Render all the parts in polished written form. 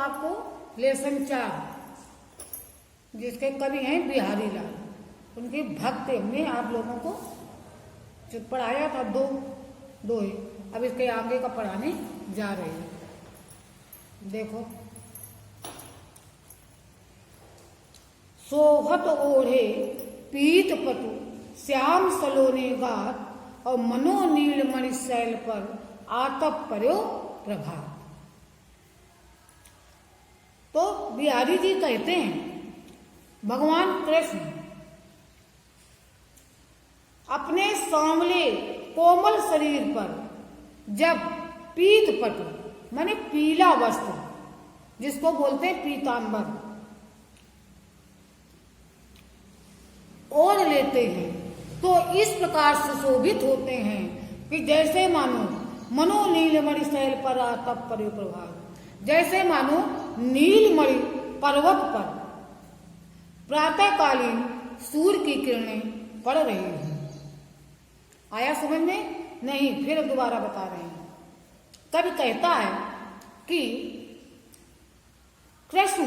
आपको लेसन 4, जिसके कवि हैं बिहारी लाल, उनकी भक्ति हमने आप लोगों को जो पढ़ाया था दो ही, अब इसके आगे का पढ़ाने जा रहे हैं। देखो, सोहत ओढ़े पीत पटु श्याम सलोने गात, और मनो नील मणि शैल पर आतप पर्यो प्रभात। तो बिहारी जी कहते हैं भगवान कृष्ण अपने सांवले कोमल शरीर पर जब पीत पटु माने पीला वस्त्र, जिसको बोलते हैं पीतांबर, ओढ़ लेते हैं तो इस प्रकार से शोभित होते हैं कि जैसे मानो मनो नीलमणि शैल पर आतप पर्यो प्रभात, जैसे मानो नीलमणि पर्वत पर प्रातःकालीन सूर्य की किरणें पड़ रही हैं। आया समझ में? नहीं, फिर दोबारा बता रहे हैं। कवि कहता है कि कृष्ण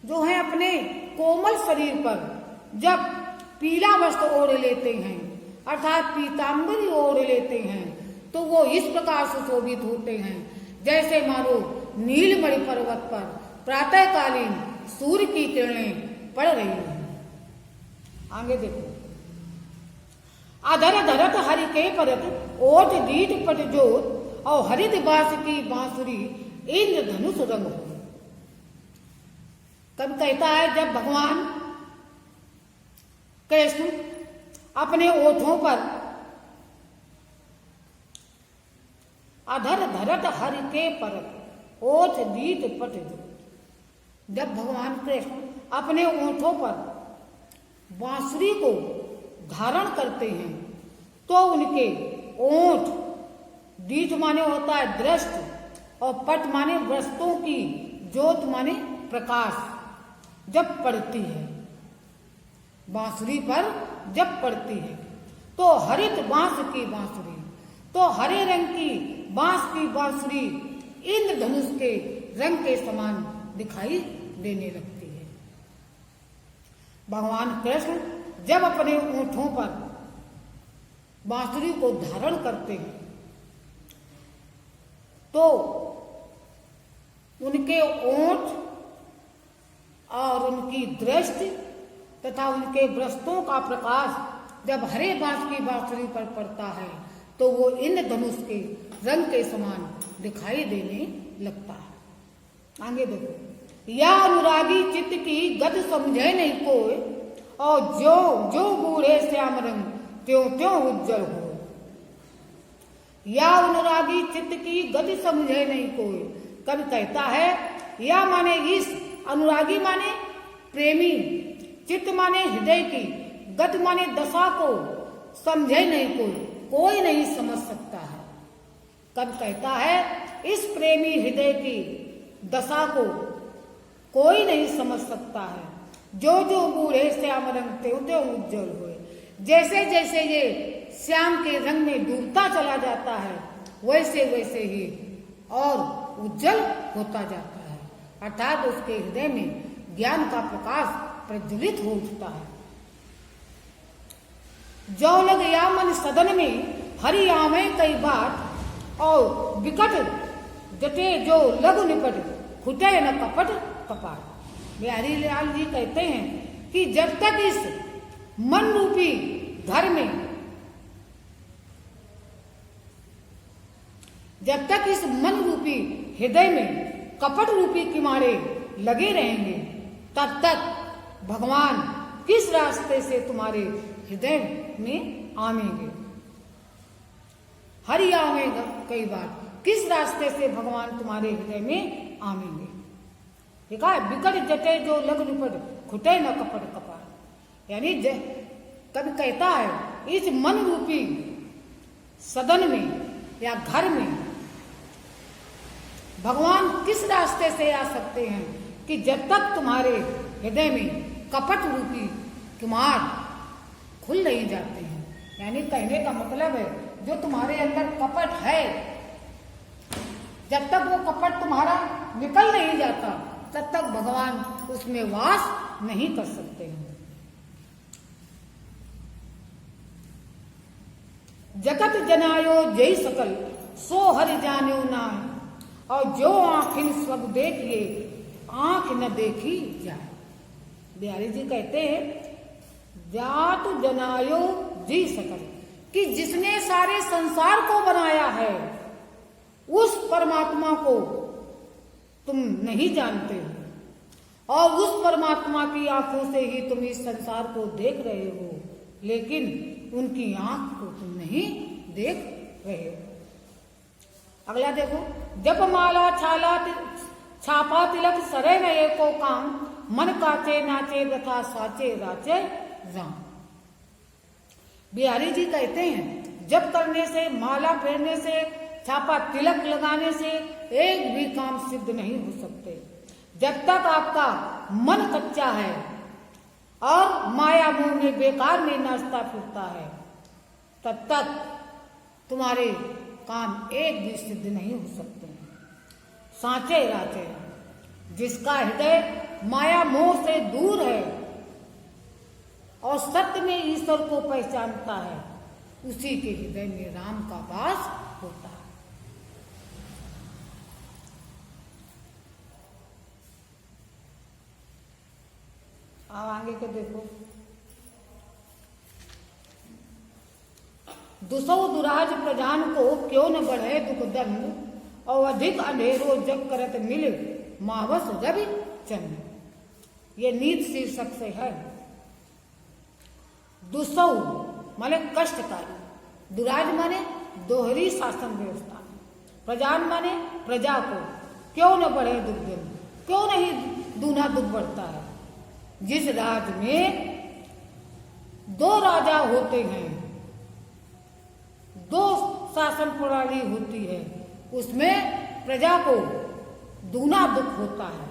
जो है अपने कोमल शरीर पर जब पीला वस्त्र ओढ़ लेते हैं, अर्थात पीतांबरी ओढ़ लेते हैं, तो वो इस प्रकार से शोभित होते हैं जैसे मानो नीलमणि पर्वत पर प्रातःकालीन सूर्य की किरणें पड़ रही हैं। आगे देखो, अधर धरत हरि के परत ओट दीट पट जोत, और हरित बास की बांसुरी इंद्र धनुष रंग हो। कब कहता है जब भगवान कृष्ण अपने ओठों पर अधर धरत हरि के परत ओठ दीट पट जोत, जब भगवान कृष्ण अपने ओठों पर बांसुरी को धारण करते हैं तो उनके ओठ, दीठ माने होता है दृष्ट, और पट माने वस्तुओं की, ज्योत माने प्रकाश, जब पड़ती है बांसुरी पर, जब पड़ती है तो हरित बांस की बांसुरी, तो हरे रंग की बांस की बांसुरी इंद्रधनुष के रंग के समान दिखाई देने लगती है। भगवान कृष्ण जब अपने ओठों पर बांसुरी को धारण करते हैं तो उनके ओठ और उनकी दृष्टि तथा उनके वस्त्रों का प्रकाश जब हरे बांस की बांसुरी पर पड़ता है तो वो इंद्रधनुष के रंग के समान दिखाई देने लगता है। आगे देखो, या अनुरागी चित्त की गद समझे नहीं कोई, और जो जो बूढ़े श्याम रंग त्यों त्यों उज्जवल हो। या अनुरागी चित्त की गति समझे नहीं कोई, कवि कहता है या माने इस अनुरागी माने प्रेमी, चित्त माने हृदय की, गति माने दशा को समझे नहीं कोई नहीं समझ सकता है। कवि कहता है इस प्रेमी हृदय की दशा को कोई नहीं समझ सकता है। जो जो बूढ़े श्याम रंग त्यों त्यों उज्जवल हुए, जैसे जैसे ये श्याम के रंग में डूबता चला जाता है वैसे वैसे ही और उज्जवल होता जाता है, अर्थात उसके हृदय में ज्ञान का प्रकाश प्रज्वलित हो उठता है। जो लग या मन सदन में हरि आवे कई बात, और विकट जटे जो लघु निपट खुटे न कपट कपाट। बिहारी लाल जी कहते हैं कि जब तक इस मन रूपी घर में, जब तक इस मन रूपी हृदय में कपट रूपी किमारे लगे रहेंगे तब तक भगवान किस रास्ते से तुम्हारे हृदय में आवेंगे। हरि आवेगा कई बार, किस रास्ते से भगवान तुम्हारे हृदय में आवेंगे। ठीक है, विकट जटे जो लग निपट खुटे न कपट कपाट, यानी कभी कहता है इस मन रूपी सदन में या घर में भगवान किस रास्ते से आ सकते हैं कि जब तक तुम्हारे हृदय में कपट रूपी किमार खुल नहीं जाते हैं। यानी कहने का मतलब है जो तुम्हारे अंदर कपट है जब तक वो कपट तुम्हारा निकल नहीं जाता तब तक भगवान उसमें वास नहीं कर सकते हैं। जगत जनायो जय सकल सो हरि जान्यो नाय, और जो आँखिन सब देखिए आंख न देखी जाए। बिहारी जी कहते हैं जात जनायो जी सकल, कि जिसने सारे संसार को बनाया है उस परमात्मा को तुम नहीं जानते हो, और उस परमात्मा की आंखों से ही तुम इस संसार को देख रहे हो, लेकिन उनकी आंख को तुम नहीं देख रहे हो। अगला देखो, जप माला छाला छापा तिलक सरे न एको काम, मन काचे नाचे व्यथा साचे राचे राम। बिहारी जी कहते हैं जप करने से, माला फेरने से, छापा तिलक लगाने से एक भी काम सिद्ध नहीं हो सकते। जब तक आपका मन कच्चा है और माया मोह में बेकार में नाचता फिरता है, तब तक तुम्हारे काम एक भी सिद्ध नहीं हो सकते। सांचे राचे, जिसका हृदय माया मोह से दूर है और सत्य में ईश्वर को पहचानता है, उसी के हृदय में राम का वास होता है। अब आगे के देखो, दुसौ दुराज प्रजान को क्यों न बढ़े दुख दंड, और अधिक अंधेरो जग करत मिल मावस रवि चंद। ये नीत शीर्षक से है। दुसौ माने कष्टकारी, दुराज माने दोहरी शासन व्यवस्था, प्रजान माने प्रजा को, क्यों न बढ़े दुख दंड, क्यों नहीं दूना दुख बढ़ता है। जिस राज में दो राजा होते हैं, दो शासन प्रणाली होती है, उसमें प्रजा को दूना दुख होता है।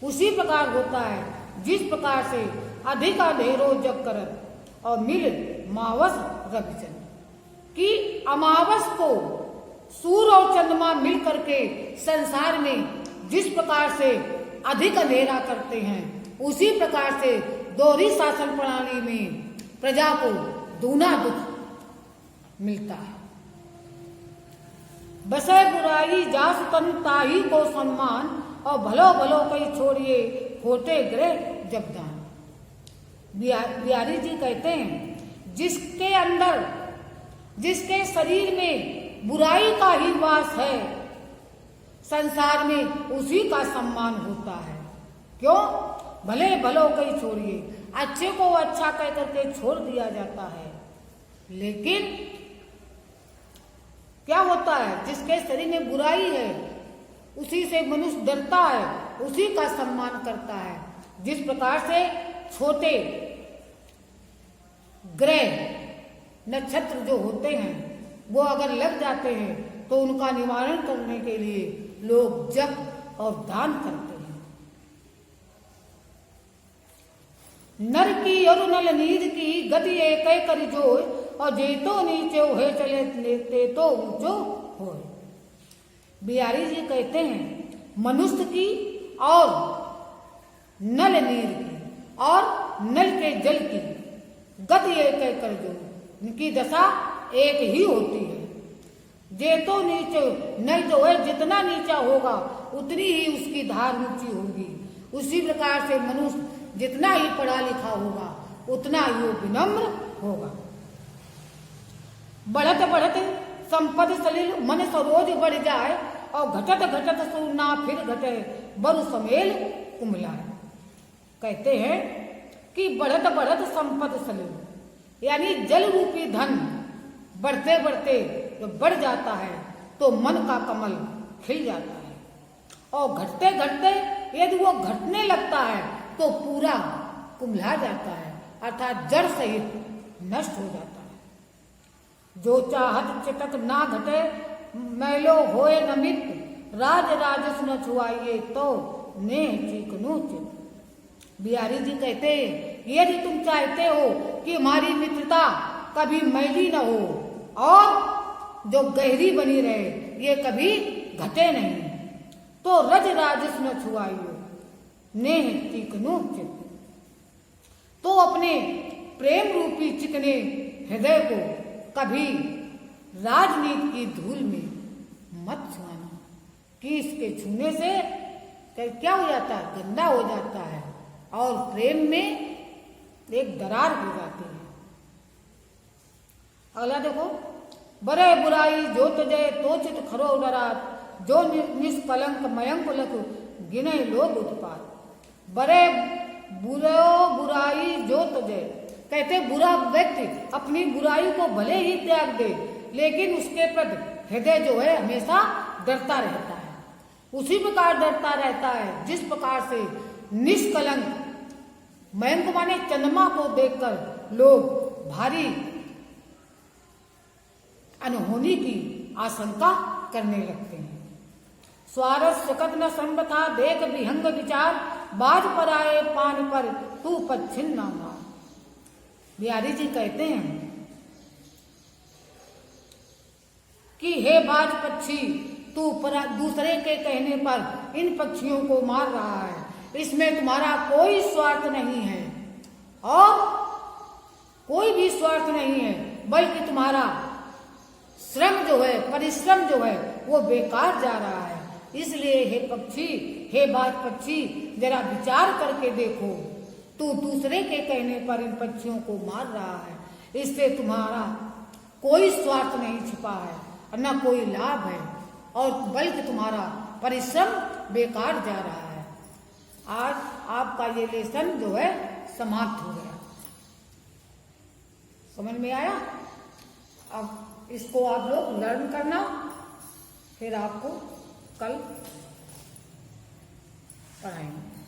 उसी प्रकार होता है जिस प्रकार से अधिक अंधेरो जग करत और मिल मावस रविचंद्र, कि अमावस को सूर्य और चंद्रमा मिल करके संसार में जिस प्रकार से अधिक अंधेरा करते हैं, उसी प्रकार से दोहरी शासन प्रणाली में प्रजा को दूना दुख मिलता है। बसे बुराई जास तन ताही को सम्मान, और भलो भलो कई छोड़िए होते ग्रह जबदान। बिहारी जी कहते हैं जिसके अंदर, जिसके शरीर में बुराई का ही वास है, संसार में उसी का सम्मान होता है। क्यों? भले भलो कई छोड़िए, अच्छे को अच्छा कह करके छोड़ दिया जाता है। लेकिन क्या होता है, जिसके शरीर में बुराई है उसी से मनुष्य डरता है, उसी का सम्मान करता है। जिस प्रकार से छोटे ग्रह नक्षत्र जो होते हैं वो अगर लग जाते हैं तो उनका निवारण करने के लिए लोग जप और दान करते हैं। नर की और नल नीद की गति एक कर जोय, और जे तो नीचे हो चले लेते तो ऊंचो हो। बिहारी जी कहते हैं मनुष्य की और नल नीर की और नल के जल की गति एक कर जो, इनकी दशा एक ही होती है। जे तो नीचे, नल जो है जितना नीचा होगा उतनी ही उसकी धार ऊंची होगी। उसी प्रकार से मनुष्य जितना ही पढ़ा लिखा होगा उतना ही वो विनम्र होगा। बढ़त बढ़त संपद सलिल मन सरोज बढ़ जाए, और घटत घटत सुना फिर घटे बरु समेल कुमलाए। कहते हैं कि बढ़त बढ़त संपद सलिल, यानी जल रूपी धन बढ़ते बढ़ते जब बढ़ जाता है तो मन का कमल खिल जाता है, और घटते घटते यदि वो घटने लगता है तो पूरा कुम्हला जाता है, अर्थात जड़ सहित नष्ट हो जाता है। जो चाहत चितक ना घटे मैलो होए न मित, राज राजस न छुआइए तो ने चीकनो चित। बिहारी जी कहते हैं यदि तुम चाहते हो कि हमारी मित्रता कभी मैली न हो और जो गहरी बनी रहे, ये कभी घटे नहीं। तो रज राजस न छुआइयो नेह तीक्ष्णो चित। तो अपने प्रेम रूपी चिकने हृदय को कभी राजनीति की धूल में मत छुआना, कि इसके छूने से क्या हो जाता है, गंदा हो जाता है और प्रेम में एक दरार हो जाती है। अगला देखो, बरे बुराई जो तजय तो चित खरो डरात, जो निष्कलंक मयंक लख गिने लोग उत्पात। बरे बुराई जो तजय, कहते बुरा व्यक्ति अपनी बुराई को भले ही त्याग दे, लेकिन उसके प्रति हृदय जो है हमेशा डरता रहता है। उसी प्रकार डरता रहता है जिस प्रकार से निष्कलंक, मयंक माने चंद्रमा को देखकर लोग भारी अनहोनी की आशंका करने लगते हैं। स्वारस सकत न संबथा देख विहंग विचार, बाज पर आए पान पर तू पच्छिन्न मार। बिहारी जी कहते हैं कि हे बाज पक्षी, तू दूसरे के कहने पर इन पक्षियों को मार रहा है, इसमें तुम्हारा कोई स्वार्थ नहीं है और कोई भी स्वार्थ नहीं है, बल्कि तुम्हारा श्रम जो है, परिश्रम जो है वो बेकार जा रहा है। इसलिए हे पक्षी, हे बाज पक्षी, जरा विचार करके देखो, तू दूसरे के कहने पर इन पक्षियों को मार रहा है, इससे तुम्हारा कोई स्वार्थ नहीं छिपा है और न कोई लाभ है, और बल्कि तुम्हारा परिश्रम बेकार जा रहा है। आज आपका ये लेसन जो है समाप्त हो गया। समझ में आया? अब इसको आप लोग लर्न करना, फिर आपको कल पढ़ाएंगे।